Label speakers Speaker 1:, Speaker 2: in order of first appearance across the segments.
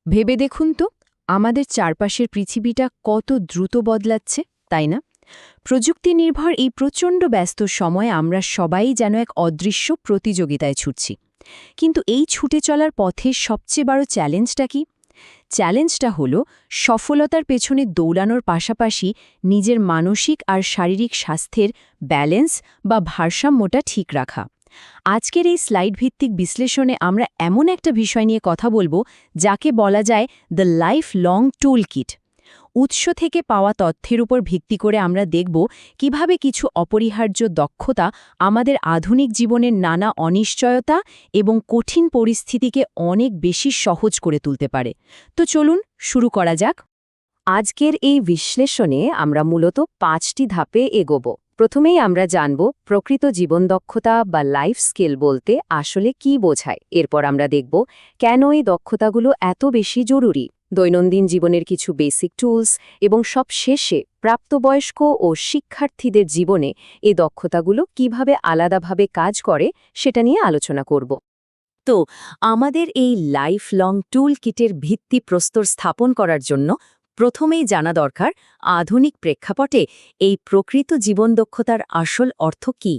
Speaker 1: ভেবে দেখুন তো আমাদের চারপাশের পৃথিবীটা কত দ্রুত বদলাচ্ছে, তাই না? প্রযুক্তি নির্ভর এই প্রচণ্ড ব্যস্ত সময়ে আমরা সবাই যেন এক অদৃশ্য প্রতিযোগিতায় ছুটছি। কিন্তু এই ছুটে চলার পথে সবচেয়ে বড় চ্যালেঞ্জটা কি? চ্যালেঞ্জটা হলো সফলতার পেছনে দৌড়ানোর পাশাপাশি নিজের মানসিক আর শারীরিক স্বাস্থ্যের ব্যালেন্স বা ভারসাম্যটা ঠিক রাখা। আজকের এই স্লাইড ভিত্তিক বিশ্লেষণে আমরা এমন একটা বিষয় নিয়ে কথা বলবো যাকে বলা যায় the life long tool kit. উৎস থেকে পাওয়া তথ্যের উপর ভিত্তি করে আমরা দেখব কিভাবে কিছু অপরিহার্য দক্ষতা আমাদের আধুনিক জীবনের নানা অনিশ্চয়তা এবং কঠিন পরিস্থিতিকে অনেক বেশি সহজ করে তুলতে পারে। তো চলুন শুরু করা যাক। আজকের এই বিশ্লেষণে আমরা মূলত 5টি ধাপে এগোব। প্রথমেই আমরা জানব প্রকৃত জীবন দক্ষতা বা লাইফ স্কিল বলতে আসলে কি বোঝায়। এরপর আমরা দেখব কেন এই দক্ষতাগুলো এত বেশি জরুরি, দৈনন্দিন জীবনের কিছু বেসিক টুলস এবং সব শেষে প্রাপ্তবয়স্ক ও শিক্ষার্থীদের জীবনে এই দক্ষতাগুলো কিভাবে আলাদাভাবে কাজ করে সেটা নিয়ে আলোচনা করব। তো আমাদের এই লাইফ লং টুল কিটের ভিত্তি প্রস্তর স্থাপন করার জন্য প্রথমেই জানা দরকার আধুনিক প্রেক্ষাপটে এই প্রকৃত জীবন দক্ষতার আসল অর্থ কী।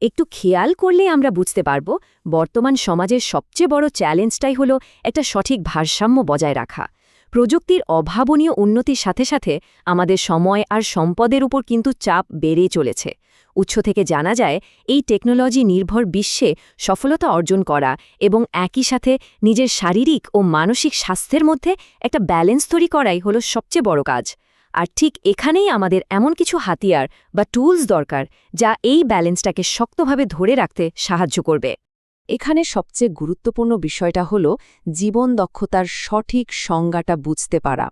Speaker 1: একটু খেয়াল করলে আমরা বুঝতে পারব বর্তমান সমাজের সবচেয়ে বড় চ্যালেঞ্জটাই হলো একটা সঠিক ভারসাম্য বজায় রাখা। প্রযুক্তির অভাবনীয় উন্নতির সাথে সাথে আমাদের সময় আর সম্পদের উপর কিন্তু চাপ বেড়ে চলেছে। উৎস থেকে জানা যায় এই টেকনোলজি নির্ভর বিশ্বে সফলতা অর্জন করা এবং একই সাথে নিজের শারীরিক ও মানসিক স্বাস্থ্যের মধ্যে একটা ব্যালেন্স তৈরি করাই হলো সবচেয়ে বড় কাজ। আর ঠিক এখানেই আমাদের এমন কিছু হাতিয়ার বা টুলস দরকার যা এই ব্যালেন্সটাকে শক্তভাবে ধরে রাখতে সাহায্য করবে। এখানে সবচেয়ে গুরুত্বপূর্ণ বিষয়টা হলো জীবন দক্ষতার সঠিক সংজ্ঞাটা বুঝতে পারা।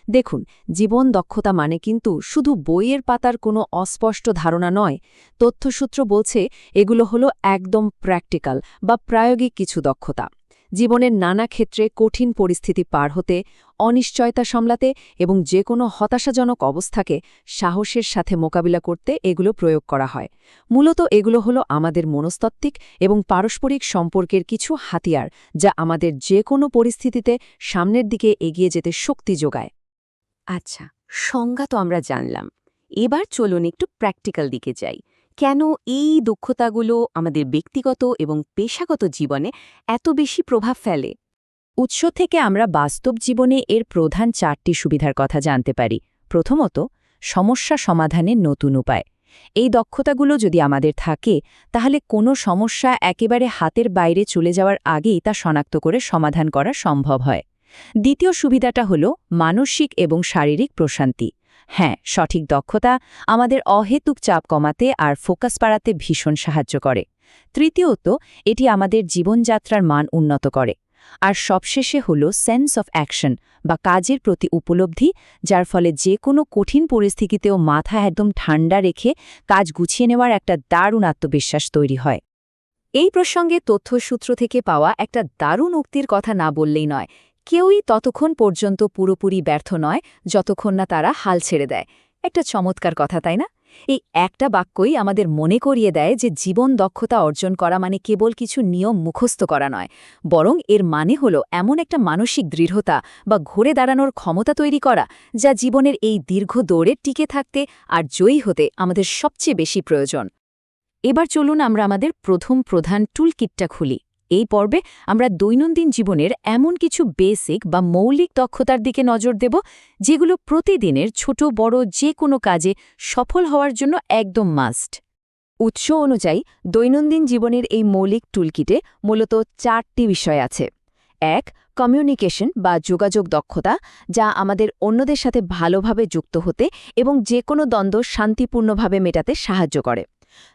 Speaker 1: দেখুন, জীবন দক্ষতা মানে কিন্তু শুধু বইয়ের পাতার কোনো অস্পষ্ট ধারণা নয়। তথ্যসূত্র বলছে এগুলো হলো একদম প্র্যাকটিক্যাল বা প্রায়োগিক কিছু দক্ষতা। জীবনের নানা ক্ষেত্রে কঠিন পরিস্থিতি পার হতে, অনিশ্চয়তা সামলাতে এবং যে কোনো হতাশাজনক অবস্থাকে সাহসের সাথে মোকাবিলা করতে এগুলো প্রয়োগ করা হয়। মূলত এগুলো হলো আমাদের মনস্তাত্ত্বিক এবং পারস্পরিক সম্পর্কের কিছু হাতিয়ার যা আমাদের যে কোনো পরিস্থিতিতে সামনের দিকে এগিয়ে যেতে শক্তি যোগায়। আচ্ছা, সংজ্ঞা তো আমরা জানলাম। এবার চলুন একটু প্র্যাকটিক্যাল দিকে যাই। কেন এই দক্ষতাগুলো আমাদের ব্যক্তিগত এবং পেশাগত জীবনে এত বেশি প্রভাব ফেলে? উৎস থেকে আমরা বাস্তব জীবনে এর প্রধান 4টি সুবিধার কথা জানতে পারি। প্রথমত, সমস্যা সমাধানের নতুন উপায়। এই দক্ষতাগুলো যদি আমাদের থাকে তাহলে কোনো সমস্যা একেবারে হাতের বাইরে চলে যাওয়ার আগেই তা শনাক্ত করে সমাধান করা সম্ভব হয়। দ্বিতীয় সুবিধাটা হল মানসিক এবং শারীরিক প্রশান্তি। হ্যাঁ, সঠিক দক্ষতা আমাদের অহেতুক চাপ কমাতে আর ফোকাস বাড়াতে ভীষণ সাহায্য করে। তৃতীয়ত, এটি আমাদের জীবনযাত্রার মান উন্নত করে। আর সবশেষে হল সেন্স অফ অ্যাকশন বা কাজের প্রতি উপলব্ধি, যার ফলে যে কোনো কঠিন পরিস্থিতিতেও মাথা একদম ঠান্ডা রেখে কাজ গুছিয়ে নেওয়ার একটা দারুণ আত্মবিশ্বাস তৈরি হয়। এই প্রসঙ্গে তথ্যসূত্র থেকে পাওয়া একটা দারুণ উক্তির কথা না বললেই নয়। কেউই ততক্ষণ পর্যন্ত পুরোপুরি ব্যর্থ নয় যতক্ষণ না তারা হাল ছেড়ে দেয়। একটা চমৎকার কথা, তাই না? এই একটা বাক্যই আমাদের মনে করিয়ে দেয় যে জীবন দক্ষতা অর্জন করা মানে কেবল কিছু নিয়ম মুখস্থ করা নয়, বরং এর মানে হলো এমন একটা মানসিক দৃঢ়তা বা ঘুরে দাঁড়ানোর ক্ষমতা তৈরি করা যা জীবনের এই দীর্ঘ দৌড়ে টিকে থাকতে আর জয়ী হতে আমাদের সবচেয়ে বেশি প্রয়োজন। এবার চলুন আমরা আমাদের প্রথম প্রধান টুলকিটটা খুলি। এই পর্বে আমরা দৈনন্দিন জীবনের এমন কিছু বেসিক বা মৌলিক দক্ষতার দিকে নজর দেব যেগুলো প্রতিদিনের ছোট বড় যে কোনো কাজে সফল হওয়ার জন্য একদম মাস্ট। উৎস অনুযায়ী দৈনন্দিন জীবনের এই মৌলিক টুলকিটে মূলত 4টি বিষয় আছে। 1. কমিউনিকেশন বা যোগাযোগ দক্ষতা, যা আমাদের অন্যদের সাথে ভালোভাবে যুক্ত হতে এবং যে কোনো দ্বন্দ্ব শান্তিপূর্ণভাবে মেটাতে সাহায্য করে।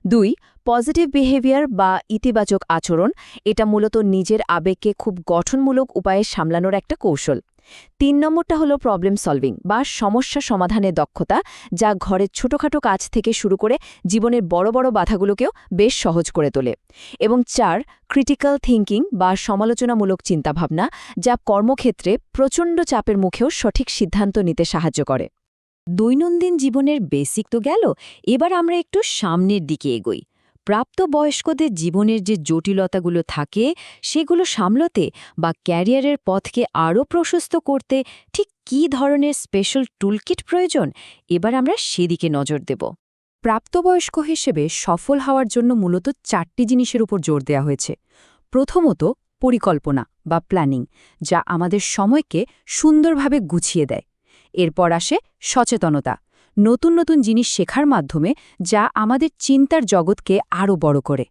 Speaker 1: 2. পজিটিভ বিহেভিয়ার বা ইতিবাচক আচরণ, এটা মূলত নিজের আবেগকে খুব গঠনমূলক উপায়ে সামলানোর একটা কৌশল। 3 নম্বরটা হলো প্রবলেম সলভিং বা সমস্যা সমাধানের দক্ষতা, যা ঘরের ছোটখাটো কাজ থেকে শুরু করে জীবনের বড় বড় বাধাগুলোকেও বেশ সহজ করে তোলে। এবং 4. ক্রিটিক্যাল থিঙ্কিং বা সমালোচনামূলক চিন্তাভাবনা, যা কর্মক্ষেত্রে প্রচণ্ড চাপের মুখেও সঠিক সিদ্ধান্ত নিতে সাহায্য করে। দৈনন্দিন জীবনের বেসিক তো গেল, এবার আমরা একটু সামনের দিকে এগোই। প্রাপ্তবয়স্কদের জীবনের যে জটিলতাগুলো থাকে সেগুলো সামলাতে বা ক্যারিয়ারের পথকে আরও প্রশস্ত করতে ঠিক কী ধরনের স্পেশাল টুলকিট প্রয়োজন, এবার আমরা সেদিকে নজর দেব। প্রাপ্তবয়স্ক হিসেবে সফল হওয়ার জন্য মূলত 4টি জিনিসের উপর জোর দেওয়া হয়েছে। প্রথমত, পরিকল্পনা বা প্ল্যানিং, যা আমাদের সময়কে সুন্দরভাবে গুছিয়ে দেয়। এরপর আসে সচেতনতা, নতুন নতুন জিনিস শেখার মাধ্যমে যা আমাদের চিন্তার জগৎকে আরও বড় করে।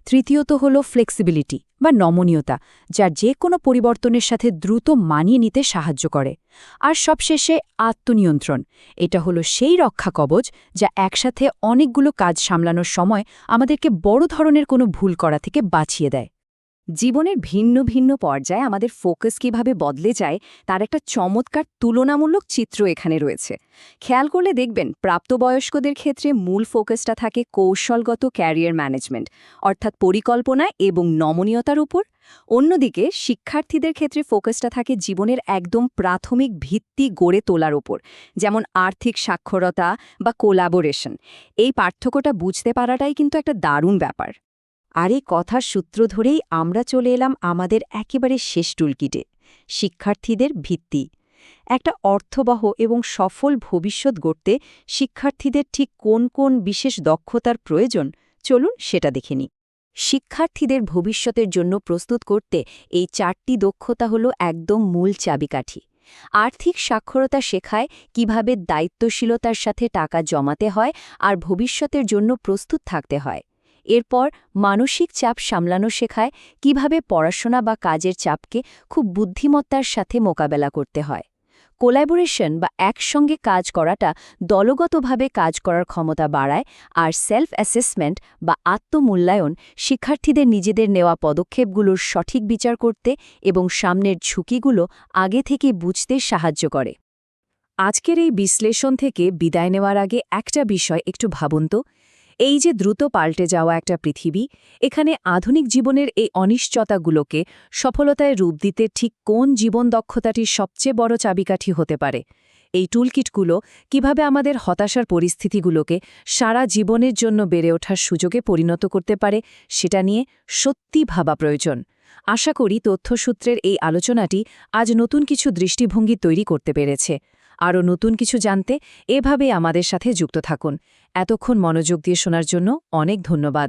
Speaker 1: তৃতীয়ত হল ফ্লেক্সিবিলিটি বা নমনীয়তা, যা যে কোনো পরিবর্তনের সাথে দ্রুত মানিয়ে নিতে সাহায্য করে। আর সবশেষে আত্মনিয়ন্ত্রণ, এটা হলো সেই রক্ষা কবচ যা একসাথে অনেকগুলো কাজ সামলানোর সময় আমাদেরকে বড় ধরনের কোনো ভুল করা থেকে বাঁচিয়ে দেয়। জীবনের ভিন্ন ভিন্ন পর্যায়ে আমাদের ফোকাস কিভাবে বদলে যায় তার একটা চমৎকার তুলনামূলক চিত্র এখানে রয়েছে। খেয়াল করলে দেখবেন প্রাপ্তবয়স্কদের ক্ষেত্রে মূল ফোকাসটা থাকে কৌশলগত ক্যারিয়ার ম্যানেজমেন্ট, অর্থাৎ পরিকল্পনা এবং নমনীয়তার উপর। অন্যদিকে শিক্ষার্থীদের ক্ষেত্রে ফোকাসটা থাকে জীবনের একদম প্রাথমিক ভিত্তি গড়ে তোলার উপর, যেমন আর্থিক সাক্ষরতা বা কোলাবোরেশন। এই পার্থক্যটা বুঝতে পারাটাই কিন্তু একটা দারুণ ব্যাপার। আর এই কথার সূত্র ধরেই আমরা চলে এলাম আমাদের একেবারে শেষ টুলকিটে, শিক্ষার্থীদের ভিত্তি। একটা অর্থবহ এবং সফল ভবিষ্যৎ গড়তে শিক্ষার্থীদের ঠিক কোন কোন বিশেষ দক্ষতার প্রয়োজন, চলুন সেটা দেখে নিই। শিক্ষার্থীদের ভবিষ্যতের জন্য প্রস্তুত করতে এই 4টি দক্ষতা হলো একদম মূল চাবিকাঠি। আর্থিক সাক্ষরতা শেখায় কিভাবে দায়িত্বশীলতার সাথে টাকা জমাতে হয় আর ভবিষ্যতের জন্য প্রস্তুত থাকতে হয়। এরপর মানসিক চাপ সামলানো শেখায় কিভাবে পড়াশোনা বা কাজের চাপকে খুব বুদ্ধিমত্তার সাথে মোকাবেলা করতে হয়। কোলাবোরেশন বা একসঙ্গে কাজ করাটা দলগতভাবে কাজ করার ক্ষমতা বাড়ায়। আর সেলফ অ্যাসেসমেন্ট বা আত্মমূল্যায়ন শিক্ষার্থীদের নিজেদের নেওয়া পদক্ষেপগুলোর সঠিক বিচার করতে এবং সামনের ঝুঁকিগুলো আগে থেকে বুঝতে সাহায্য করে। আজকের এই বিশ্লেষণ থেকে বিদায় নেওয়ার আগে একটা বিষয় একটু ভাবুন তো। এই যে দ্রুত পাল্টে যাওয়া একটা পৃথিবী, এখানে আধুনিক জীবনের এই অনিশ্চয়তাগুলোকে সফলতায় রূপ দিতে ঠিক কোন জীবন দক্ষতাটি সবচেয়ে বড় চাবিকাঠি হতে পারে? এই টুলকিটগুলো কিভাবে আমাদের হতাশার পরিস্থিতিগুলোকে সারা জীবনের জন্য বেড়ে ওঠার সুযোগে পরিণত করতে পারে, সেটা নিয়ে সত্যি ভাবা প্রয়োজন। আশা করি তথ্যসূত্রের এই আলোচনাটি আজ নতুন কিছু দৃষ্টিভঙ্গি তৈরি করতে পেরেছে। আরও নতুন কিছু জানতে এভাবে আমাদের সাথে যুক্ত থাকুন। এতক্ষণ মনোযোগ দিয়ে শোনার জন্য অনেক ধন্যবাদ।